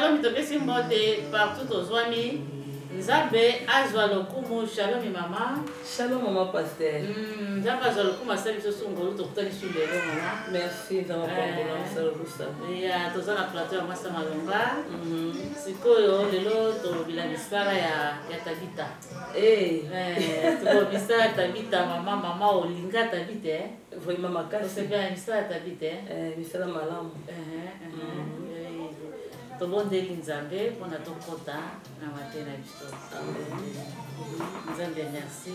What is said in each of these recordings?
Shalom topesi mbote partout aux Zouami. Nzambe azwa lokumu. Shalom mama. Shalom maman pasteur. Nzambe azwa lokumu asali biso sungolo tokutani su lelo mama. Merci nzambe pardon sala busa. Ya toza na plateau ya Masa Malonga. Sikoyo lelo tolobila misala ya Tabita. Tolobisa ya Tabita mama olinga Tabita. Vraiment makasi. C'est bien misala ya Tabita. Misala malamu. Tobondeli Nzambe mpona tokota na matena biso. Nzambe merci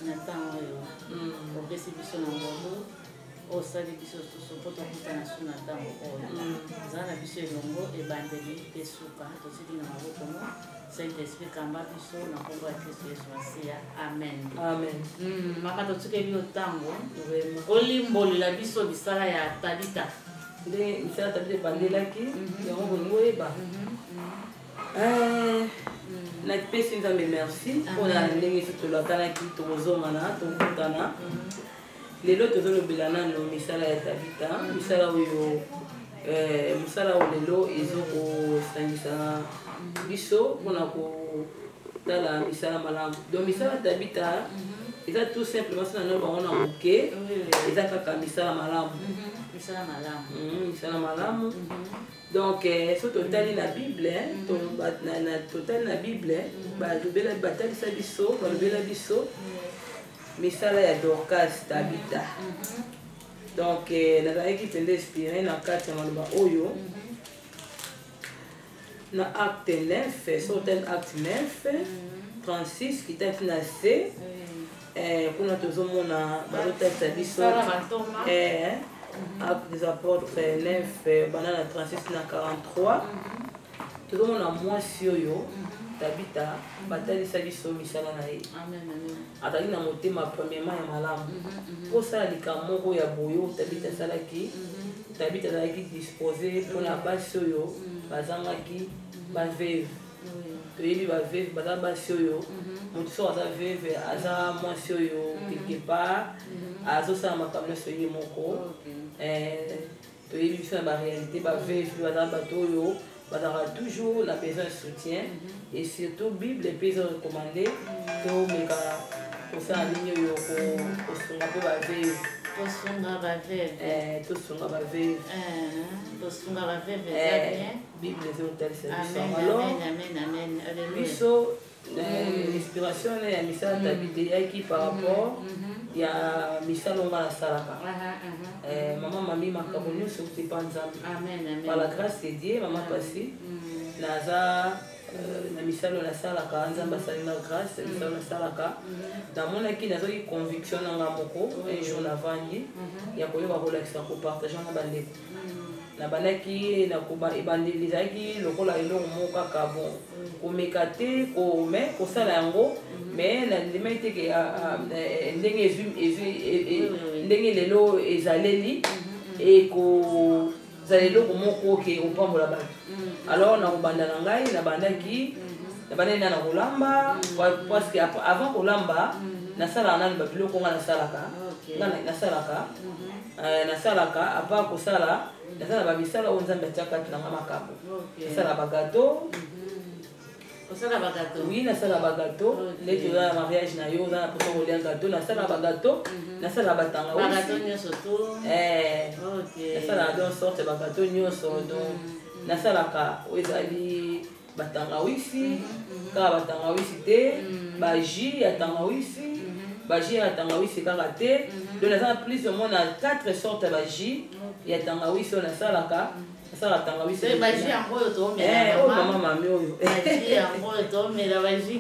na ntango oyo opesi biso na ngolo osali biso susu mpo tokutana su na ntango oyo nzala na biso elongo ebandeli mpe suka tosili na maboko mo Saint-Esprit kamba biso na nkombo ya Kristo Yesu Masiya. Amen. Amen. Mama totikeli yo ntango olimbolela biso bisala ya Tabita. Nde misala Tabita ebandelaki yango bolingo oyeba napesi nzambe merci mpona ndenge so tolokanaki tozongana tokutana lelo tozolobela nano misala ya Tabita misala oyo lelo ezokosangisa biso mpona kotala misala malamu. Donc misala Tabita eza tout simplement so nano bango na moke eza kaka misala malamu. Misala malamu. Donc so totali na Bible totali na Bible batalisa biso balobela biso misala ya Dorcas Tabita. Donc nazalaki mpenza inspiré na kati ya maloba oyo na acte 9 so totali acte 9 36 kitaki na C kuna tozomona bazotalisa biso Actes des Apôtres 9 banana 36 na 43 tozomona mwasi oyo Tabita batalisa biso misala na ye azali na motema premièrement ya malamu mposala likambo moko ya boyo Tabita asalaki. Tabita azalaki dispose mpona basi oyo bazangaki baveve toyebi baveve baza basi oyo moto so aza veve aza mwasi oyo quelque part azosala makambo nyonso ye moko. Toyebi biso na baréalité baveve baza bato oyo bazalaka toujours na besoin de soutien et surtout Bible mpe ezorecommande tomeka kosala nini oyo kosunga mpe baveve tosunga baveve Bible ezotalisa biso inspiration ya misala Tabita eyaki par rapport ya misala onga nasalaka mama mami makambo nyonso kotepa Nzambe par la grâce de Dieu mama pasi naza na misala nasalaka Nzambe asali na grâce misala nasalaka namonaki nazoki conviction nanga moko un jour navandi ya koyoka kolakisa kopartage na bandeko nabandaki ebandeli ezalaki lokola eloko moko kaka bon komeka te kosala yango mais nandimaki teke ndenge lelo ezaleli ekozala eloko moko ke opambola bato. Alors nakobanda na ngai nabandaki na kolamba parce que avant kolamba nasalaka nani babiloko nga nasalaka apart kosala nasala babisala oyo Nzambe atiaka kati nanga makambo. Nasala bagato oui nasala bagato nde toza na mariage na yo oza na posa kolia gato nasala bagato nasala batanga nasala don sorte bagato nyonso donc nasalaka oyo ezali batangawisi kaka batangawisi te baji ya tangawisi kaka te donc naza plus ou moins na 4 sortes ya baji ya tangawisi oyo nasalaka tangawisi mama mami oyo baji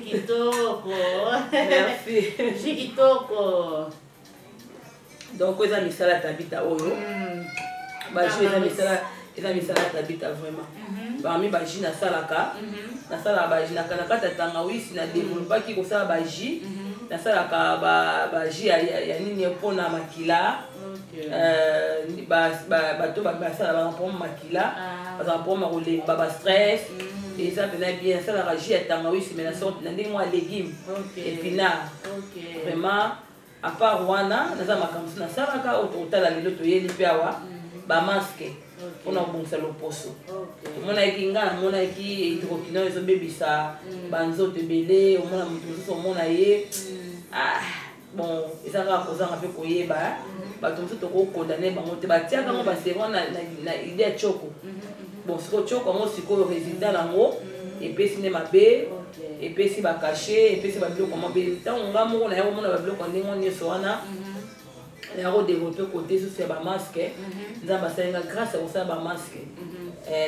kitoko donc eza misala Tabita oyo baji eza misala Tabita vraiment parmi baji nasalaka baji na kati ya tangawisi na développaki kosala baji nasalaka baji ya nini mpona makila bato basala bampoma makila bazala mpoma kolemba bastress eza mpena bien nasalaka ji ya tangawisi mais na ndenge mwa légume épinard vraiment à part wana naza makambo nasalaka otala lelo toyeli mpe awa bamaske mpona kobongisa loposo omonaki nga namonaki hydroquinone ezobebisa banzoto ebele omona moto mosusu omona ye bon eza kaka kozanga mpe koyeba bato mosusu tokokondane bango te batiaka yango baserva na ide ya tioko bon sikoyo tioko yango sikoyo résultat nango epesi nde mabe epesi bakashe epesi babiloko mabe ntango nga moko na ya komona babiloko ndenge nyonso wana ya kodevelope kote susu ya bamaske nzambe asalinga grâce ya kosala bamaske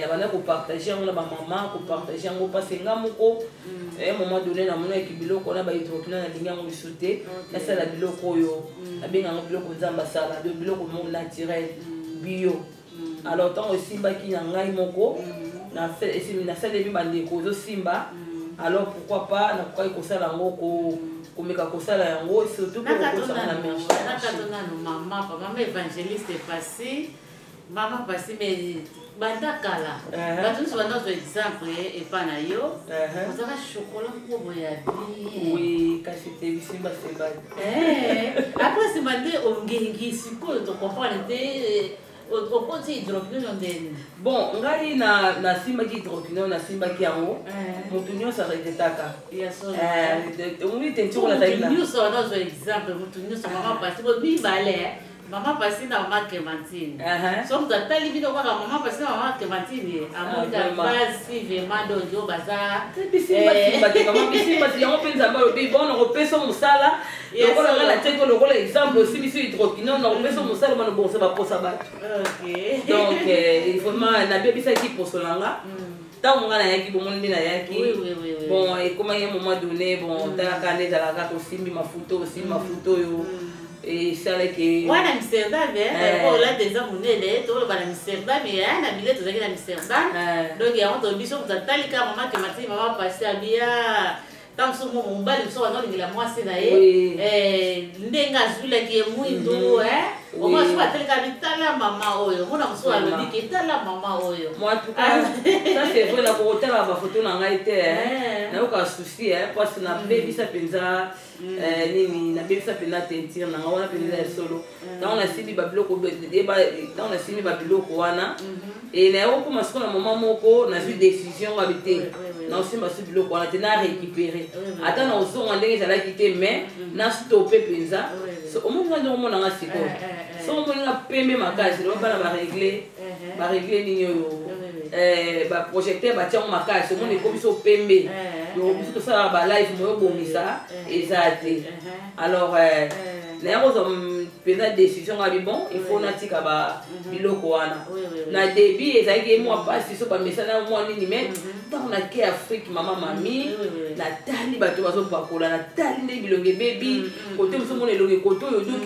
na banda kopartage yango na bamama kopartage yango mpasi nga moko moment donné namonaki biloko wana bahydroquinone nalingi yango lisu te nasala biloko oyo nabenga yango biloko nzambe asala biloko mo naturel bio alors ntango esimbaki na ngai moko nasaleli bandeko ozosimba alors pourquoi pas nakokaki kosala yango komeka kosala yango surtout pour kosala na merche maman évangéliste passé maman passé mais banda kala bato nyonso banda ozwa exemple epa na yo ozaka chokola nkobo ya bien oui kasi te bisimba sebadi après nsima nde ongengi sikoyo tocomprendre te okoti hydroquinone ndeni bon ngai nasimbaki hydroquinone nasimbaki yango motu nyonso aretetaka omoni te ntiko nazalina nyonso wana ozwa exemple motu nyonso mama pasi mibale Maman passé dans ma Clémentine. Sauf que t'as livré de quoi maman passé dans ma Clémentine. Amour de base, si vraiment d'audio bazar. Maman bisi parce qu'il y a un peu d'abord le bon on repère son musala. Donc on a la tête le rôle exemple aussi bisi hydroquinone on repère son musala on bon ça va pour ça battre. OK. Donc il faut na bébé ça qui pour solanga. Tant on a yaki bon on na yaki. Bon et comment il y a un moment donné bon t'as cané dans la carte aussi ma photo yo. Et ça là que ouais Amsterdam pour là des hommes nés tout le Amsterdam mais na billet tout à Amsterdam donc il y a un autre biso pour talika maman que maman passer bien tant que mon bal so wana ngila mwasi na ye ndenga zula ki muindo o moi so atelika bitala mama oyo mona so alobi ki tala mama oyo moi en tout cas ça c'est vrai la kotala ba photo na ngai te na aucun souci parce que na baby ça penza nini na baby ça penza tentire na wana penza solo dans la sibi ba biloko dans la sibi ba biloko wana et na yo kuma siko na mama moko na décision habité na aussi ba sibi biloko wana te na récupérer attends na osonga ndenge ezalaki te mais na stoppé penza au moins on mona nga siko so mona pembe makasi lo bana ba régler nini yo ba projecteur ba tia makasi on est comme so pembe yo biso ça ba live moyo bomisa ezate alors na yazo penza décision abi bon il faut natika ba biloko wana na début ezaki moi pas so ba mesana moi nini mais tant na ke Afrique mama mami na tali bato bazo pakola na tali nde bilonge baby côté muso mona elonge koto yo donc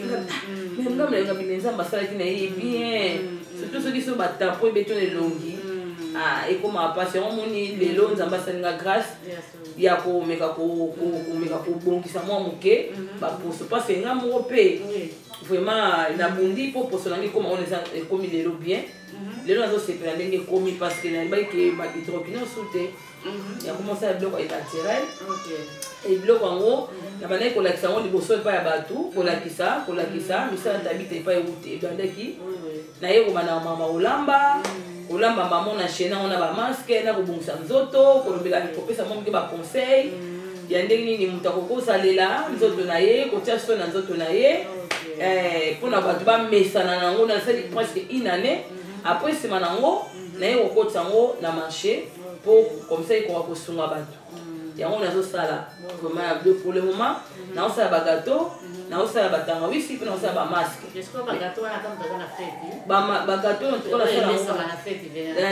mais ngam na ngabi nzamba sala ki na ye bien surtout ceux qui sont batapo et béton elongi et comme a passé on moni lelo nzamba sala grâce ya ko meka ko bonkisa moi moke ba pour se passer ngam pe vraiment na bundi pour solangi comme on est comme lelo bien lelo nazo se prendre ndenge komi parce que na baiki ba hydroquinone sauté ya commencé à bloquer naturel et bloquer en haut na bana ko lakisa ngo liboso pa ya batu ko lakisa misala tabite pa euté bandaki na yeko bana mama olamba mama na chaîne on a ba masque na ko bongisa nzoto ko lobela ko pesa mo ke ba conseil ya ndenge nini mutako ko salela nzoto na ye ko tia so na nzoto na ye pour na batu ba mesana nango na sali presque une année après c'est manango na ye ko tsango na marché pour comme ça il ko ko sunga batu ya on a zo sala vraiment pour le moment na on sala ba gâteau na on sala ba tangawisi puis na on sala ba masque est-ce que ba gâteau na comme ça na fête ba gâteau on to sala na fête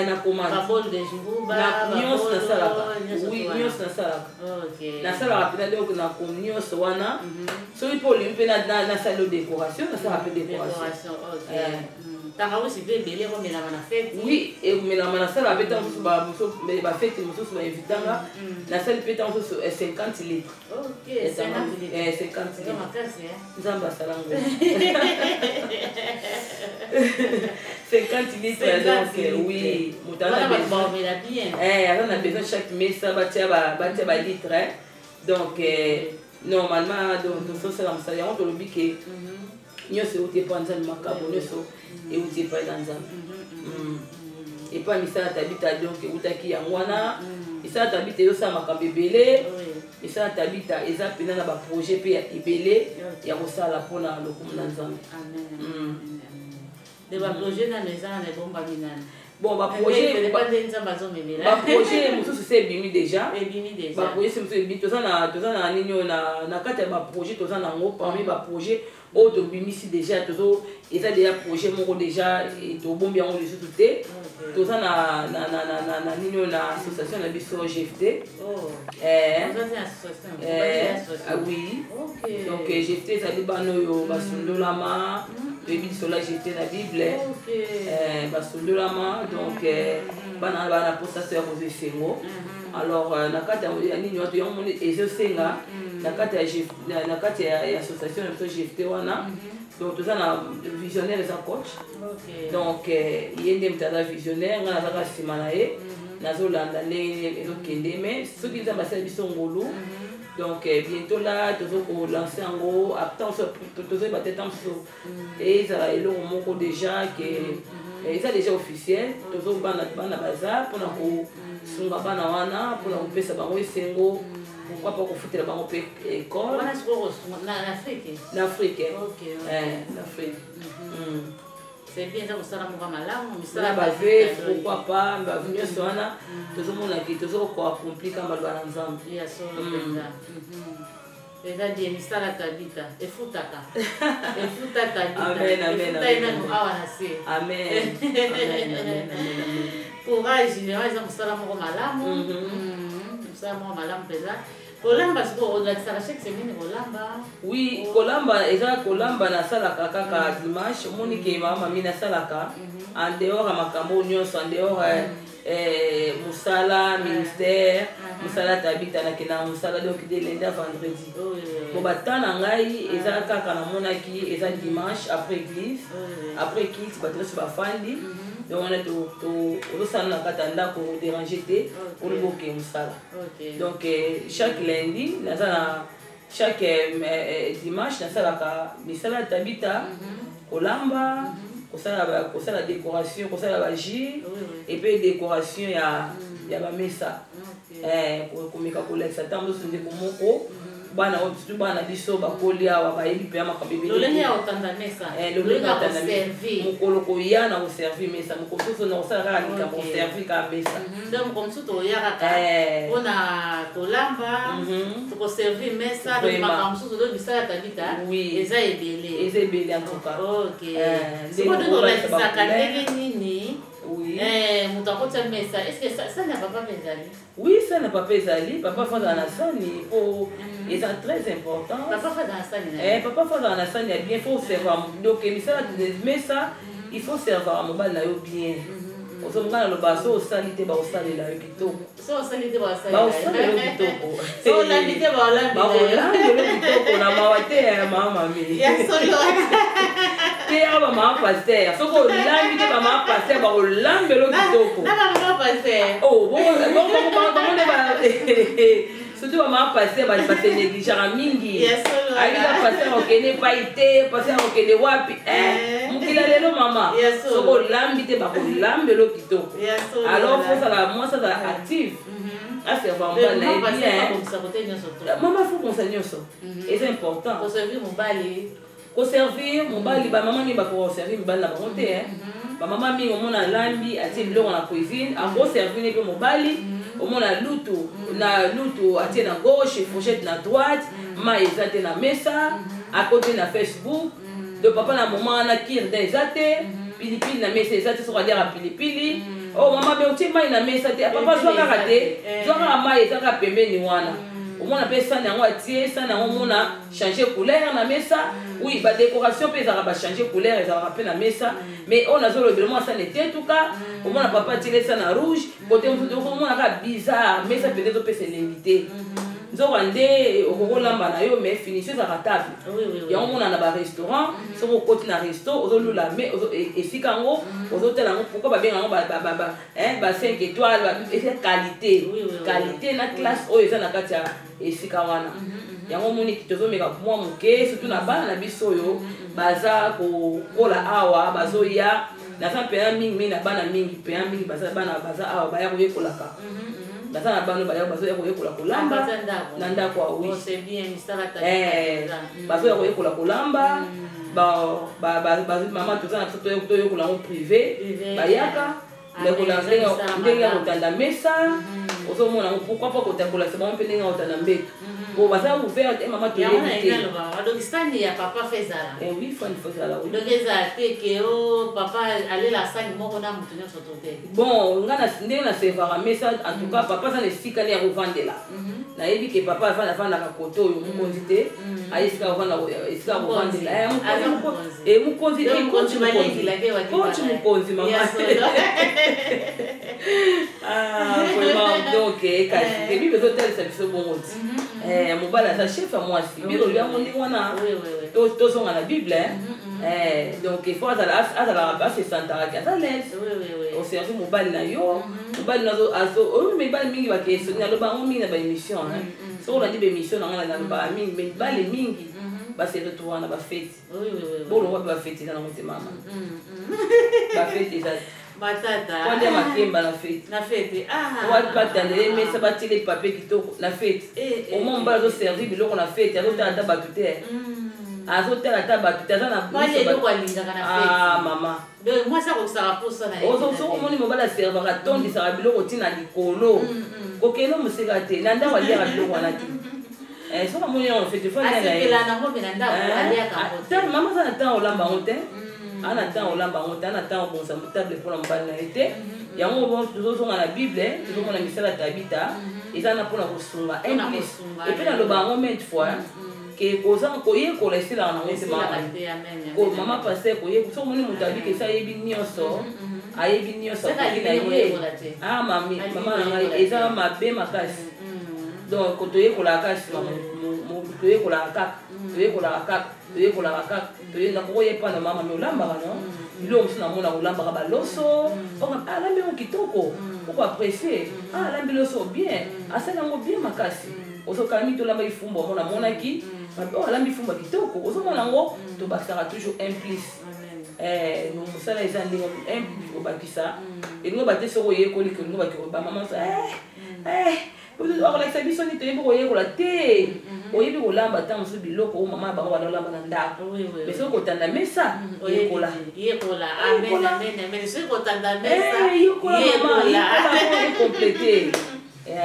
na commande ba bol de jumba na nyos na sala oui nyos na sala OK na sala rapide donc na nyos wana so il faut limper na salle de décoration na sala rapide décoration OK tangawisi pe belé ko mela na fête oui et mela na sala rapide ba fête mususu ba invitanga na salle pe tant 50 litres OK 50 litres 50 litres nzamba salango 50 litres donc oui mutana bien on a besoin chaque mesa batia ba litre donc normalement donc ça c'est la salle on te le bique nyose uti pa nzambe makabo nyose e uti pa nzambe et pas misala tabita donc utaki yangwana misala tabita yo sa makambe belé misala tabita eza pena na ba projet pe ya ebele ya kosala pona lokumu na Nzambe. Amen. De ba projet na maison na bomba minana. Bon, bah projet mususu c'est bimi déjà. Bah projet c'est mususu bimi toza na nino na kata ba projet toza na ngo parmi ba projet o to bimi si déjà tozo eza déjà projet moko déjà et to bombi yango les tout té. Toza na nino na association na biso GFT. Oui. Donc GFT ça dit bano yo basundolama Bible sur la GFT la Bible basundolama donc bana possesseur aux sengo alors nakata nini watu yango ezo senga nakata ya association de GFT wana donc toza na visionnaire et coach donc yende mtala visionnaire ngana zaka simana ye nazolanda ndenge ezokende mais soki nzambe asala biso ngolu donc bientôt là toujours lancer en gros après toujours battre en dessous et ça est le mot déjà que ça déjà officiel toujours bana bazar pour na ko sunga bana wana pour na kopesa bango esengo pourquoi pas ko foutre bango pe école wana siko na Afrique OK l'Afrique c'est bien ça ça la mwa malamu misala bave pourquoi pas ba venir sona toujours mon aki toujours ko accomplir kama bana Nzambe ya so eza die misala tabita efutaka amen courage ne eza musala moko malamu musala moko malamu peza kolamba siko olakisaka chaque semaine kolamba oui kolamba eza kolamba nasalaka kaka dimanche omoni ke mama mi nasalaka en dehors ya makambo nyonso en dehors musala ministère musala tabita nakenda musala donc de lundi à vendredi bo bata na ngai eza kaka namonaki eza dimanche après église bato nyonso bafandi donc on est au salon na kata ndako déranger te pour le boke musala donc chaque lundi chaque dimanche nasalaka misala tabita kolamba kosala décoration kosala ba jus et puis décoration ya ba mesa komeka kolekisa ntango nyonso ndeko moko bana surtout bana biso bakoli awa bayebi mpe ya makambo ebele lolenge ya otanda mesa lolenge ya koservi mokolo koya na koservi mesa mokolo mosusu na kosala kaka likambo koservi kaka mesa donc mokolo mosusu toya kaka mpona kolamba tokoservi mesa donc makambo mosusu to bisala tabita eza ebele en tout cas sikoyo tolakisaka ndenge nini moto akotia mesa est ce que ça n'a pas ezali oui ça n'a pas ezali papa fanda na sani po eza très important papa fanda na sani papa fanda na sani ya bien faut servir donc misala mesa il faut servir mobali na yo bien osomngana loba so osali te baosalela yo kitoko baosalela yo kitoko baolambela kitoko na mawa te ya mama mi te ya bamama paster soki olambi te bamama paster baolambela yo kitoko surtout bamama paster base négligeaka mingi ayika paster okende pai te paster okende wapi mokila lelo mama soki olambi te bakolambela yo kitoko alors fosala mwasi azala active aserva mobali na ye bien mama fo konsa nyonso eza important koservir mobali bamama mingi bakoservir mobali na bango te bamama mingi omona lambi atie biloko na cuisine akoservir ne mpe mobali omona lutu atie na gauche fourchette na droite mai eza te na mesa akote na Facebook de papa na mama wana kirda eza te pilipili na mesa eza te soki aliaka pilipili mama be otie mai na mesa te papa zwa kaka te zwa kaka mai eza kaka pembeni wana omona mpe sani yango atie sani yango omona changer couleur na mesa oui badécoration mpe ezalaka bachanger couleur ezalaka mpe na mesa mais oyo nazolobela mwa sani etetuka omona papa atiele sani na rouge kote mosusu omona kaka bizarre mesa mpe ezopesa elengi te nzoka nde okokolamba na yo mais finition ezalaka table yango omona na barestaurant soki okoti na resto ozolula me esika yango ozotala yango pourkui babenga yango ba 5 étoiles eza qualité na classe oyo eza na kati ya esika wana yango moni tozomeka mwa moke surtout na bana na biso oyo baza kokola awa bazoya naza mpenza mingi na bana mingi mpenza mingi bana baza awa baya koyekolaka baza na bano baya bazoya koyekola kolamba na ndako awi bazoya koyekola kolamba mama toza na toyekola ngo privé bayaka ndenge ya kotanda mesa ozomona ngo pourquoi pas kotakola se bango mpe ndenge ya kotanda mbeto bon baza ouvert mama toyebi te donc standi ya papa fezala oui fani fezala oui donc ezala te ke o papa alela sani moko na moto nyonso to te bon nga ndenge na sevara mesa en tout cas papa aza na esika nde ya kovandela nayebi ke papa avandaka kote oyo mokonzi te aye esika ya kovandela mokonzi mokonzi mama vraiment donc kasi bible ezotalisa biso bongo ti mobali aza chef ya mwasi biro yango ndenge wana tozonga na bible donc il faut azalaka asesantaraki aza lese oservi mobali na yo mobali oyo mibali mingi bakesoni alobango mingi na baémission soki olandi baémission nanga nalobaka mingi mais mibali mingi baseretrouva na bafeti bolongwa mpe bafeti eza nango te mama bafeti eza batata kwande makemba na fete batandele mesa batile papier kitoko na fete omo mbala azoservi biloko na fete azotala ata bato te azotala ata bato te aza na mama omoni mobali aservaka tondisaka biloko ntina likolo kokende moseka te na ndako aliaka biloko wana te soki amoni yango fete mama aza na ntango olamba yango te ana ntango olamba yango te ana ntango obongisa motable mpona mobali na ye te yango tozozonga na bible tozomona misala tabita eza na mpona kosunga implice epuis naloba yango mainte fois ke koyekola esilaka nango te mama paster koyekola soki omoni moto abika esi ayebi nyonso akoki na ye mama na ngai eza mabe makasi donc toyekolaka kasi toyekolaka kaka toyenda kokoyepana mama me olambaka no biloko mosusu namona kolambaka baloso alambi yango kitoko oko apprécie alambi loso bien asali yango bien makasi ozokalami tolamba ifumba omona monaki alambi ifumba kitoko ozomona yango tobakisaka toujours implice mosala eza ndenge implice kobakisa elingo bate soki oyekoli kelingo bamama akolakisa biso nini toyebi koyekola te oyebi kolamba ntango mosusu biloko oyo mama bango banolamba na ndako mais soki kotanda mesa yekola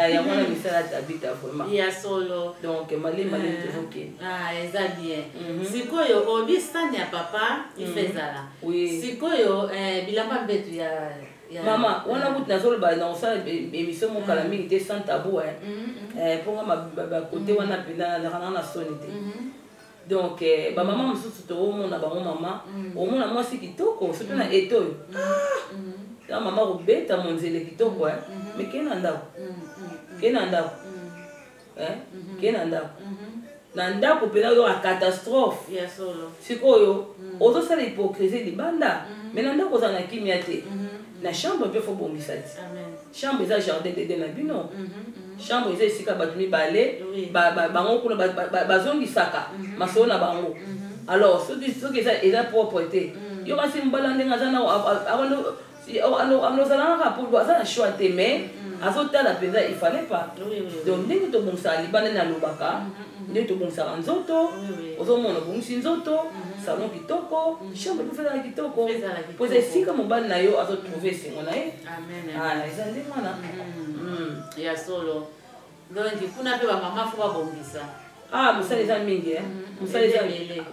yango wana misala tabita vraiment ya solo donc malema tozokende eza bien sikoyo obi stani ya papa ifezala sikoyo bilamba mbetu ya mama wana kuti nazoloba na osala émission mokala mingi te sans tabou mponga bakote wana mpenza nazalaka na soni te donc bamama mosusu toomona bango mama omona mwasi kitoko surtout na ete oyo na mama kobeta monzele kitoko mais ke na ndako na ndako mpenza oyoka catastrophe sikoyo ozosala hypocrisie libanda mais na ndako ozala na kimia te na chambre mpe fo bongisa ti chambre eza jardin dede na bino chambre eza esika bato mibale bango kuna bazongisaka masolo na bango alors soki eza propre te yo kasi mobala ndenge aza ozalaka po aza na choix te mais azotala mpenza il fallait pas donc ndenge tobongisaka libanda nde nalobaka ndenge tobongisaka nzoto ozomona obongisi nzoto salon kitoko chambre mpe fezala kitoko po eza esika mobali na yo azotrouve esengo na ye eza nde mwana ya solo donc kuna mpe bamama fo babongisa mosala eza mingi mosala eza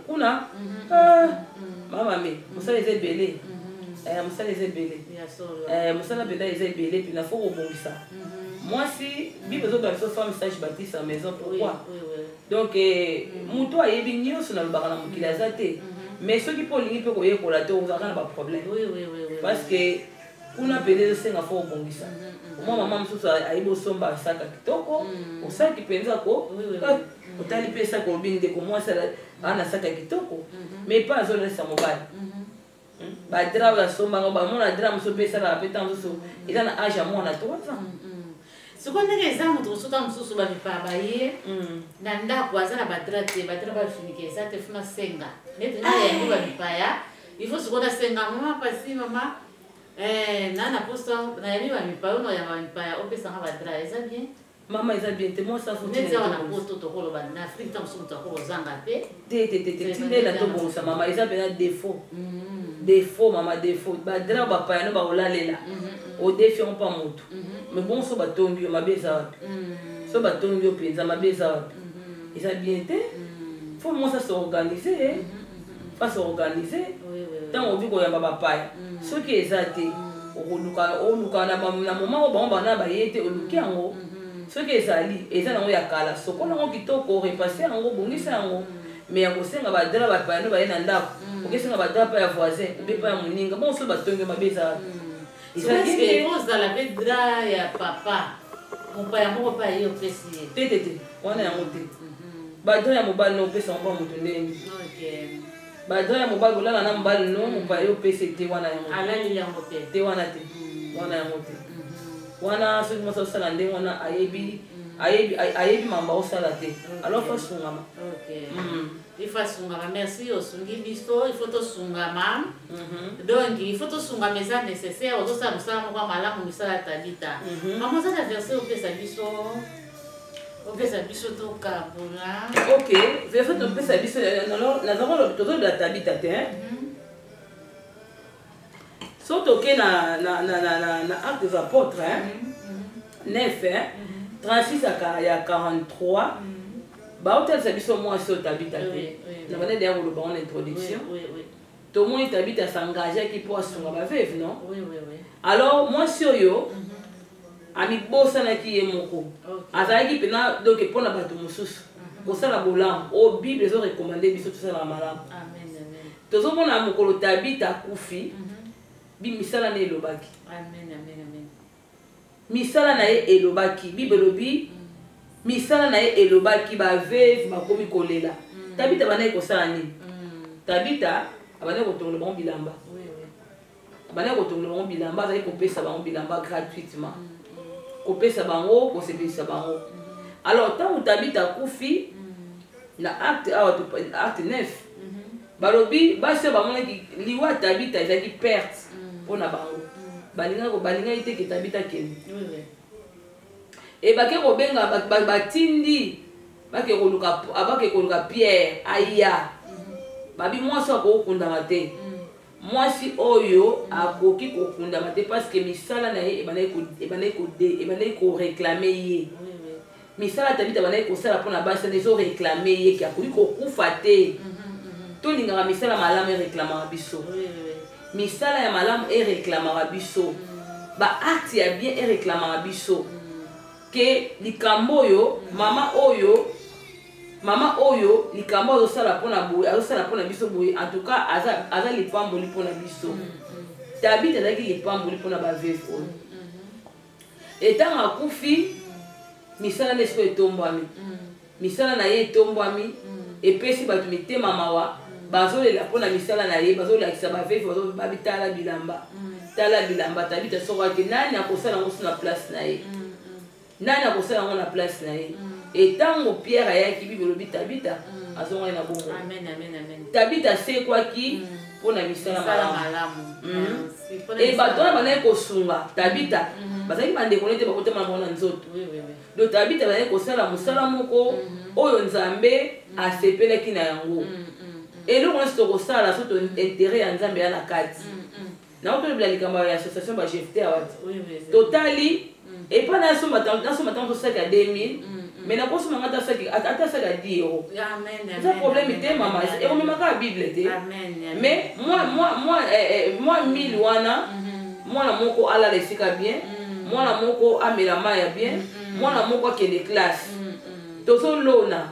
kuna mama me mosala eza ebele mosala eza ebele mosala mpenza eza ebele mpena fo kobongisa mwasi bible ezobaka biso femme sage baptiste à maison pourquoi donc moto ayebi nyonso nalobaka na mokili aza te mais soki mpo olingi mpe koyekola te ozalaka na baproblème parce que kuna mpenza ezosenga fo kobongisa omwa mama mosusu ayebi osomba asaka kitoko osaki mpenza otali mpe esaka olobi ndeko mwasi aa na saka kitoko mais pa azolesa mobali badra oyo asombanga bamona dra mosusu mpe esalaka mpe ntango mosusu eza na age ya mwana 3 ans sikoyo ndenge eza moto mosusu mosusu bamipa baye na ndako aza na badra te badra bafinike eza te funa senga neti nayangi bamipaya il faut se connaître maman parce que maman nana posto na yami ba mipa no ya ba mipa ya opesa nga ba dra eza bien maman eza bien te moi ça faut mais on a posto to ko ba na Afrique tam so to ko zanga te tinde la to bon ça maman eza bien défaut défaut maman défaut ba dra ba pa no ba olalela au défi on pas moto mais bon so ba tongi ma beza so ba tongi penza ma beza eza bien te faut moi ça s'organiser pas s'organiser tant on dit ko ya ba pa ce qui est ça te oluka na moment o ba na ba yete oluki yango ce qui est ça li eza na ya kala soko na ngo kitoko repasser yango bongisa yango mais ya kosenga ba dala ba pa no ba na ndako okesenga ba dala pa ya voisin be pa ya moninga bon so ba tonge mabeza eza que cause dans la bedra ya papa mon père mo pa yo pesi te wana yango te ba dala ya mobali no pesa ngo moto ndeni okay ba dala ya mobali olala na mobali no mo pa yo pesi te wana yango alali yango te wana te wana yango te wana soki moto osala ndenge wana ayebi mamba osala te alors faut sungama il faut sungama merci osungi biso il faut tosungama donc il faut tosungama eza nécessaire ozosala mosala moko malamu misala tabita mama ozala verset opesa biso tokabola ok verset opesa biso nazango tozoloba tabita te so toke na acte des apôtres 9 36 à 43 baotalisa biso mwasi oyo tabita te na bana deya koloba ngo na introduction tomoni tabita s'engageaki mpo asunga baveve non alors mwasi oyo amibosanaki ye moko azalaki mpena donc mpona bato mosusu kosala bolamu oyo bible ezorekomande biso tosalaka malamu tozomona mokolo tabita akufi misala na elobaki misala na ye elobaki bible elobi misala na ye elobaki baveve bakomi kolela tabita bandaki kosala nini tabita abandaki kotongola bango bilamba abandaki kotongola bango bilamba azali kopesa bango bilamba gratuitement kopesa bango kosepelisa bango alors ntango tabita akufi na acte 9 balobi basi oyo bamonaki liwa tabita ezalaki perte mpona bango balingaki te ke tabita kende e bake kobenga batindi bake koluka Pierre aya babi mwasi akokundama te mwasi oyo akoki kokundama te parce que misala na ye ebandaki koreklame ye misala tabita bandaki kosala mpona basi ezoreklame ye ke akoki kokufa te tolingaka misala malamu ereklamaka biso misala ya malamu ereklamaka biso baacte ya bien ereklamaka biso ke likambo oyo mama oyo likambo azosala mpona biso boye en tout cas aza lipamboli mpona biso tabita azalaki lipamboli mpona baveve oyo etango akufi misala na esiko etombwami misala na ye etombwami epesi bato mitema mawa bazolela mpona misala na ye bazolakisa baveve babi tala bilamba tabita soko ake nani akosala yango so na place na ye nani akosala yango na place na ye etango Pierre ayaki bible elobi tabita azongaki na bongo tabita asekwaki mpona misala malamu e bato wana bandaki kosunga tabita bazalaki bandeko nete bakotama bango na nzoto do tabita bandaki kosala mosala moko oyo nzambe asepelaki na yango eloko nyonso tokosala so to intere ya nzambe ya na kati nango tolobela likambo ya association bajefte awati totali epa nasomba ntango tosaka 2000 mais nakosomanga ata saka 10 euro eza problème te mama ekomemaka ya bible te mais moi 1000 wana mwana moko alala esika bien mwana moko amela mai ya bien mwana moko akende classe tozolona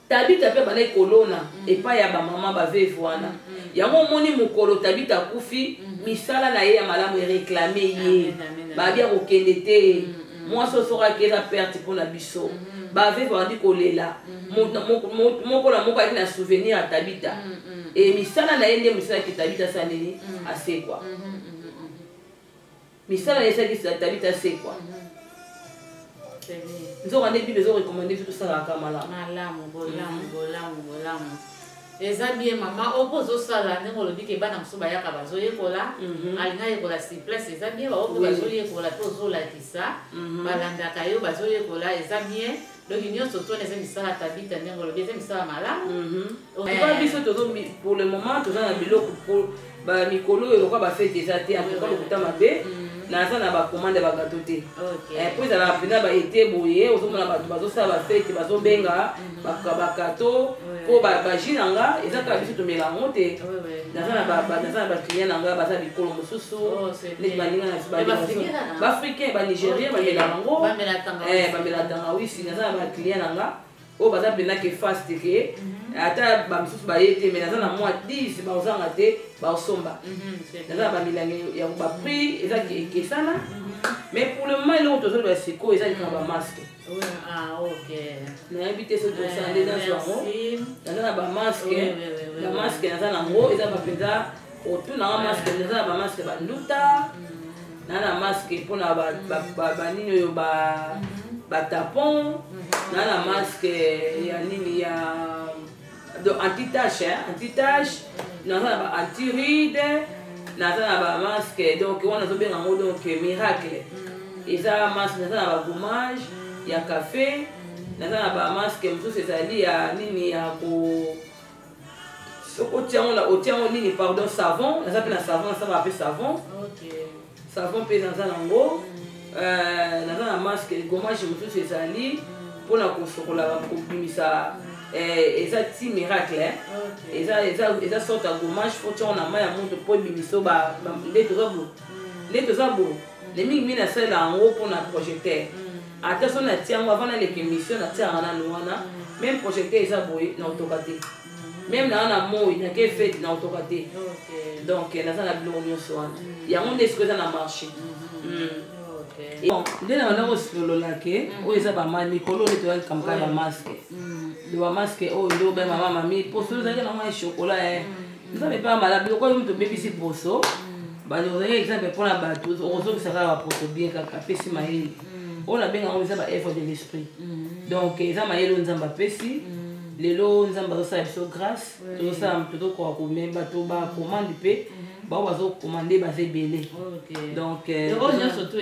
tabita mpe bandaki kolona epai ya bamama baveve wana yango omoni mokolo tabita akufi misala na ye ya malamu ereklame ye babia kokende te mwasi osokaki eza perte mpona biso baveve bandi kolela moko na moko ayaki na souvenir ya tabita e misala na ye nde mosalaki tabita asala nini asekwa misala na ye esalaki tabita asekwa nzoka nde bible ezorekomande biso tosalaka malamu eza bien mama opozo sala ndenge olobi ke bana mosusu bayaka bazoyekola alinga yekola sur place eza bien baope bazoyekola mpe ozolakisa balandaka yo bazoyekola eza bien donc nyonso tona eza misala tabita ndenge olobi eza misala malamu biso pour le moment toza na biloko bamikolo oyo lokwa bafete eza te akoka lokuta mabe naza na bakomande bagato te po ezala mpena baete boye ozomona bato bazosala bafete bazobenga bakato po baji na nga eza kaka biso tomela yango te naza na baclient na nga baza bikolo mosusu neti baninga baafricain banigérien bamela yango bamela tangawisi naza na baclient na nga oyo baza mpena ke fast ke ata bamisusu baye te mais naza na mwa 10 baozanga te baosomba naza na bamilangi ya baprix eza ekesana mais pour le moment eloko tozoloba sikoyo eza likaka bamaske nayebi te soki tosala nde nazo yango naza na bamaske naza nango eza bapenza otunanga maske naza na bamaske banduta naza na maske mpona banini oyo batapon naza na maske ya nini ya anti-tache, naza na ba anti-ride, naza na ba masque, donc on a zo bien en donc miracle. Eza masque naza na ba gommage, ya café, naza na ba masque mosusu ezali ya nini ya ko otiango nini pardon savon, naza pe na savon, naza ba pe savon. Savon pe naza nango. Naza na masque gommage mosusu ezali pona kosokola kobimisa eza ti miracle eza sorte ya gommage fo tia na mai ya moto mpo ebimiso nde toza bo le mingi nasalela yango mpona projecteur ata so natia yango avant naleka émission natiaka nano wana même projecteur eza boye naotoka te même naa na moi nake fete naotoka te donc naza na biloko nyonso wana yango nde siko eza na marché nde na banda kosololake oyo eza bamikolo nde toyalikamaka bamaske bamaske oyo nde obe mama mami poso ozalaki nango ya chokola nzambe mpe amala biloko oyo moto obebisi poso ozalaki exemple mpona bato ozokisaka baposo bien kaka apesi mayele oyo nabenga yango eza baœuvre de l'esprit donc eza mayele oyo nzambe apesi lelo nzambe azosala biso grâce tozokoka komemba to bacommande mpe bao bazokomande baza ebele donc oyo nyonso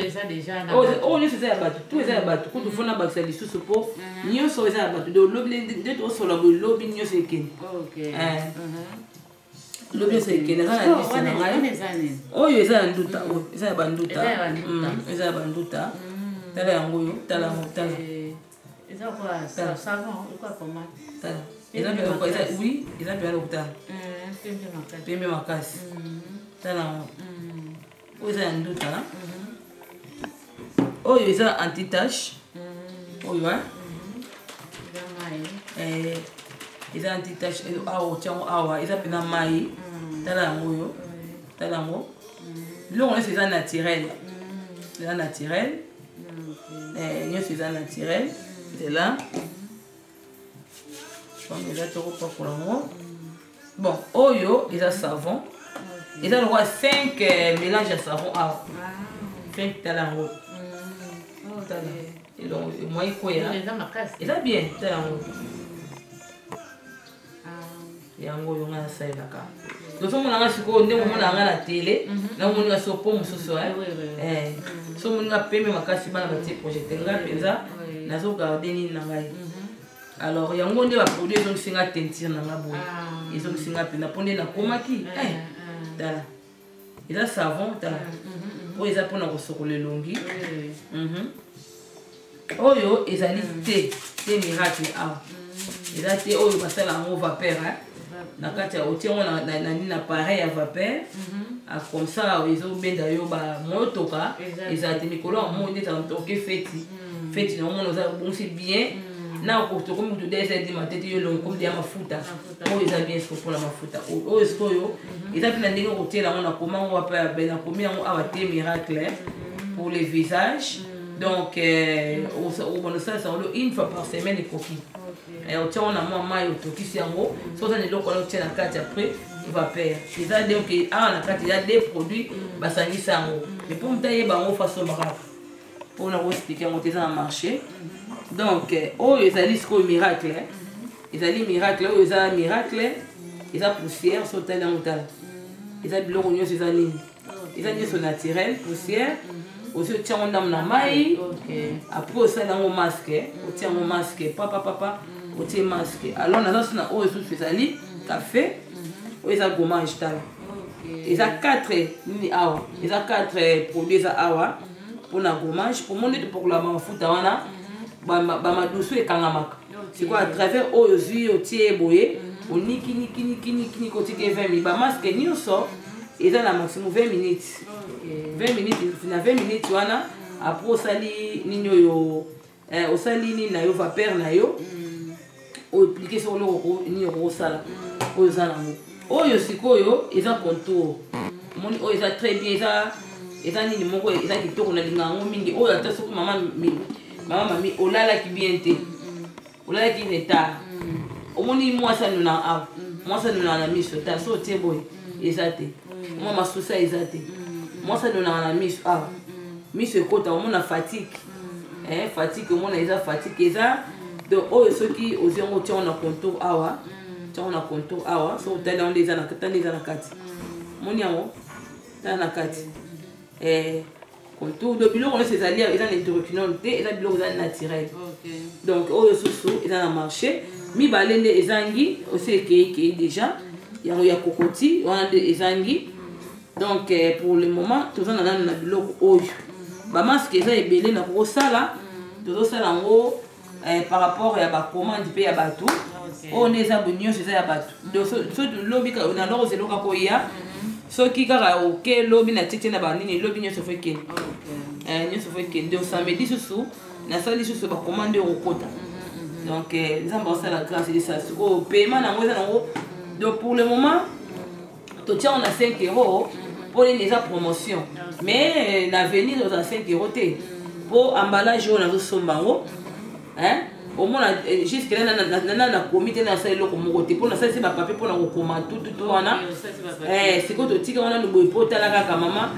eza ya bato to eza ya bato kutu fona bakisa lisusu mpo nyonso eza ya bato nde tosola boye lobi nyonso ekende lobi nyonso ekende aza na liste na ngai oyo eza ya nduta eza ya banduta eza ya banduta tala yango oyo tala yango tala eza mpe ya lokutala pembe makasi tala yango oyo eza ya nduta oyo eza anti-tache oyo eza anti-tache awa otiango awa eza mpena mai tala yango oyo tala yango biloko nyonso eza naturel nyonso eza naturel nzela eza tokopakola yango bon oyo eza savon eza lokwa 5 mélange ya savon awa 5 tala yango moyi koya eza bien tala yango yango oyo nga nasalelaka tozomonanga sikoyo nde momonaka nga na tele namoninga so po mosusu so moninga pembe makasi bana batie projecte nga mpenza nazogarde nini na ngai alors yango nde baproduit ezongisinga tentire na nga boye ezongisinga mpenza mpo nde nakomaki tala eza savon tala oyo eza mpona kosokola elongi oyo ezali te miracle awa eza te oyo basala yango vapeur na kati ya otiango na pareil ya vapeur comme ça ezobenda yo bamotoka ezala te mikolo ya moi nde oke feti na omona oza bonsi bien na tokomi kutu desedi matete yo elongi komi deya mafuta oyo eza bien siko mpona mafuta oyo sikoyo eza mpe na ndenge kotiela yango nakoma yango wape nakomi yango awa te miracle pour les visages donc osalisa yango une fois par semaine ekoki otia yango na mwa mai otokisi yango so oza na eloko wana otia na kati apres vapeur eza donc awa na kati eza des produits basangisa yango mais mpo moto ayeba yango fasombaka mpona koexplike yango te eza na marché donc oyo ezali sikoyo miracle ezali miracle oyo eza miracle eza poussière so tala motala eza biloko nyonso eza nini eza nyonso naturel poussière aussi otia yango ndambo na mai après osala yango masque otia yango masque papa otie masque alors naza so na oyo susu ezali café oyo eza gommage tala eza 4 nini awa eza 4 produits eza awa mpona gommage omoni topakola mafuta wana bamadusu ekangamaka sikoyo à travers oyo ozwi otie boye onikinikinikinikini kotike 20 minutes bamaske nyonso eza na maximum 20 minutes 20 minutes na 20 minutes wana après osali nini oyo osali nini na yo vapeur na yo oaplike soko eloko nini okosala oyo eza nango oyo sikoyo eza contour omoni oyo eza très bien eza nini moko eza kitoko nalinga yango mingi oyo ata soki mama mami olalaki bien te olalaki retard omoni mwasi anona awa mwasi anona na miso ta so otie boye eza te mwa masusa eza te mwasi anona na miso awa miso ekota omona fatigue fatigue omona eza fatigue eza donc oyo soki ozwi yango otia yango na contour awa tia yango na contour awa so otali yango nde eza na kati omoni yango tala na kati contour donc biloko nyonso ezali eza na hydroquinone te eza biloko eza naturel donc oyo susu eza na marché mibale nde ezangi osi ekei déjà yango ya kokoti wana nde ezangi donc pour le moment toza na nano na biloko oyo bamaske eza ebele na kokosala tozosala yango par rapport ya bacommande mpe ya bato oyo nde eza bo nyonso eza ya bato donc so lobi na loko ozeloka koya soki kaka oke lobi na tete na banini lobi nyonso fo ekende nyonso fo ekende donc samedi susu nasali susu bacommande oyo okota donc nzambe asala grâce eza sikoyo paiement nango eza nango donc pour le moment totia yango na 5 euros mpo nini eza promotion mais na avenir oza 5 euros te mpo emballage oyo nazosomba yango omona jusque nana nakomi te nasala eloko moko te mpo nasalisi bapapie mpona kokoma tututu wana sikoyo totika wana loboye mpo otala kaka mama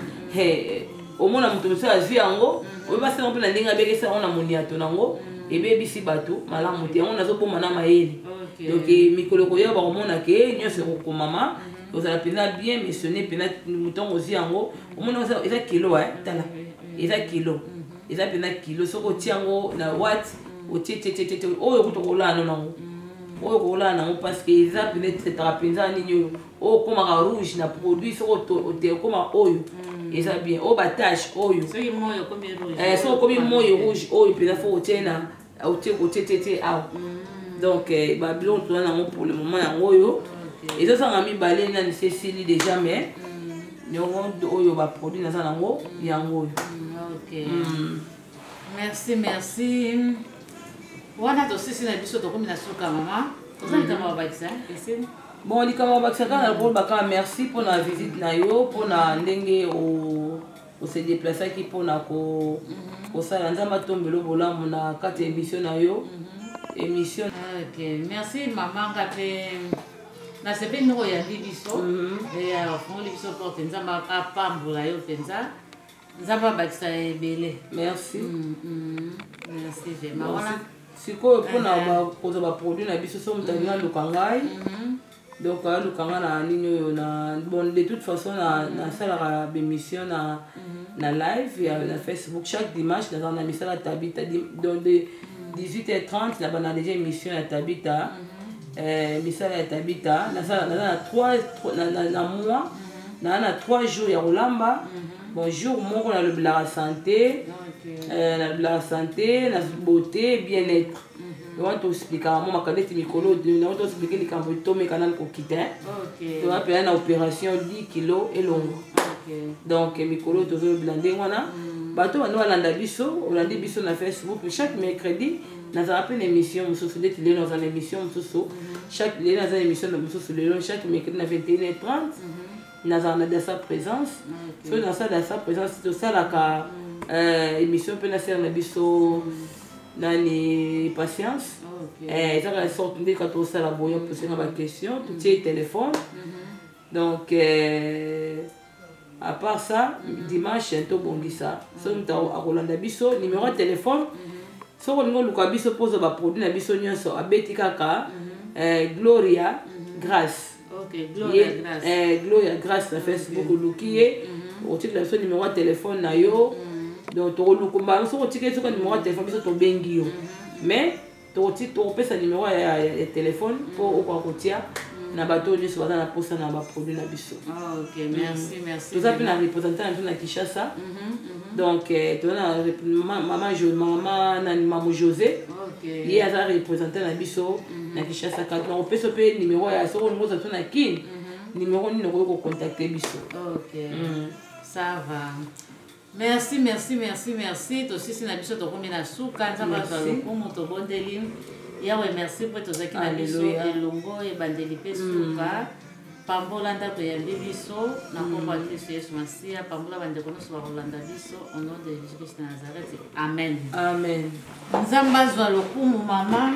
omona moto mosusu azwi yango oyebasana mpe na ndenge abekisa yango na moniato nango ebebisi bato malamu te yango nazoboma na mayele donc mikolo koyeba bakomona ke nyonso ekokomama ozala mpenza bien missionné mpenza motongo ozwi yango omona eza kilo tala eza kilo eza mpenza kilo soki otia yango na wat otie tietie oyo kuta kolala nango oyo kolala nango parce que eza mpenza etetaka mpenza nini oyo oyo okomaka rouge na produit soki okoma oyo eza bien oyo batage oyo soki okomi moyo rouge oyo mpenza fo otie na otie tietie awa donc babiloko toza nango pour le moment yango oyo ezosanga mibale nani se esili déjà mais yango oyo baproduit naza nango yango oyo merci wana tosisi na biso tokomi na suka mama toza likambo babakisa esili bon likambo babakisa kaka na kolobaka merci mpona visite na yo mpona ndenge ose déplaçaki mpona kosala nzambe atombela bolamu na kati ya émission na yo émission merci mama nga mpe nasepeli ndenge oyambi biso afungoli biso porte nzambe apambola yo mpenza nzambe abakisa ebele merci merci vraiment wana sikoyo mpona kozwa baproduit na biso so moto alingi aluka ngai donc aluka ngai na nini oyo bon de toute façon nasalaka bémission na live na Facebook chaque dimanche nazala na misala tabita donc de 18h30 na bana déjà émission ya tabita misala ya tabita naza na mois na 3 jours ya kolamba bonjour moko nalobelaka santé nalobelaka santé na beauté bien-être wana toexplikaka mo makaneti mikolo nango toexplike likambo etomeka nani kokita toza mpena na opération 10 kilo elongo donc mikolo tozolobela ndenge wana bato bando balanda biso olandi biso na Facebook chaque mercredi nazala mpe na émission mosusu ndeti lelo naza na émission mosusu lelo naza na émission mosusu lelo chaque mercredi na 21h30 nazala na dasa présence soki nasala dasa présence tosalaka émission mpe nasala na biso nani patience ezaka sorte nde ka tosala boya posenga baquestion totie téléphone donc à part ça dimanche tobongisa soki moto akolanda biso numéro ya téléphone soki olingi oluka biso mpoza baproduit na biso nyonso abeti kaka Gloria Grâce Gloria Grâce na Facebook olukiye otikela biso numéro ya telefone na yo donc tokolukumba soki otikeli soki numéro ya telefone biso tobengi yo mais tokopesa numéro ya telefone mpo okoka kotia na bato nyonso baza na posa na baproduit na biso. Toza mpe na représentant na biso na Kinshasa donc toza na mama José ye aza représentant na biso na Kinshasa kati na kopesa mpe numéro ya soko ngoza biso na kini numéro nini okoki kocontacte biso. Ça va. Merci. Tosisi na biso tokomi na suka nzamba za lokumu tobondeli. Yawe merci pour tous qui na biso elongo e bandeli pe suka. Pambola ndako ya biso na komba Kristo Yesu Masia pambola bandeko nyonso bakolanda biso au nom de Jésus-Christ de Nazareth. Amen. Amen. Nzamba za lokumu mama.